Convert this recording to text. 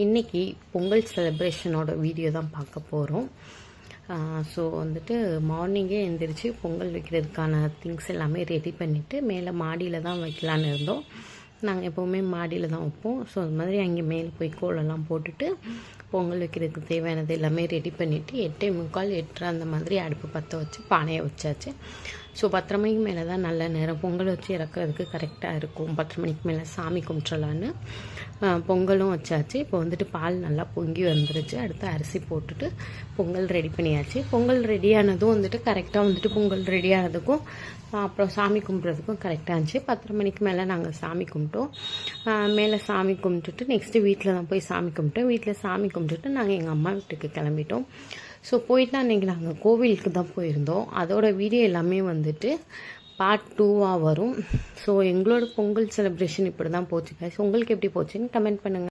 இன்றைக்கி பொங்கல் செலிப்ரேஷனோட வீடியோ தான் பார்க்க போகிறோம். ஸோ வந்துட்டு மார்னிங்கே எழுந்திரிச்சு பொங்கல் வைக்கிறதுக்கான திங்ஸ் எல்லாமே ரெடி பண்ணிவிட்டு மேலே மாடியில் தான் வைக்கலான்னு இருந்தோம். நாங்கள் எப்போவுமே மாடியில் தான் வைப்போம். ஸோ அது மாதிரி அங்கே மேலே போய் கோலெல்லாம் போட்டுட்டு பொங்கல் வைக்கிறதுக்கு தேவையானது எல்லாமே ரெடி பண்ணிவிட்டு 8:45 8:30 அந்த மாதிரி அடுப்பு பற்ற வச்சு பானையை வச்சாச்சு. ஸோ 10:30 மணிக்கு மேலே தான் நல்ல நேரம் பொங்கல் வச்சு இறக்குறதுக்கு கரெக்டாக இருக்கும். 10:30 மணிக்கு மேலே சாமி கும்பிட்றலான்னு பொங்கலும் வச்சாச்சு. இப்போ வந்துட்டு பால் நல்லா பொங்கி வந்துருச்சு. அடுத்து அரிசி போட்டுட்டு பொங்கல் ரெடி பண்ணியாச்சு. பொங்கல் ரெடியானதும் வந்துட்டு கரெக்டாக வந்துட்டு பொங்கல் ரெடியானதுக்கும் அப்புறம் சாமி கும்பிட்றதுக்கும் கரெக்டாக இருந்துச்சு. 10:30 மணிக்கு மேலே நாங்கள் சாமி கும்பிட்டோம். மேலே சாமி கும்பிட்டுட்டு நெக்ஸ்ட்டு வீட்டில் தான் போய் சாமி கும்பிட்டோம். வீட்டில் சாமி கும்பிட்டுட்டு நாங்கள் எங்கள் அம்மா வீட்டுக்கு கிளம்பிட்டோம். ஸோ போயிட்டு அன்றைக்கி நாங்கள் கோவிலுக்கு தான் போயிருந்தோம். அதோட வீடியோ எல்லாமே வந்துட்டு பார்ட் 2 வரும். ஸோ எங்களோட பொங்கல் செலிப்ரேஷன் இப்படி தான் போச்சு. உங்களுக்கு எப்படி போச்சுன்னு கமெண்ட் பண்ணுங்கள்.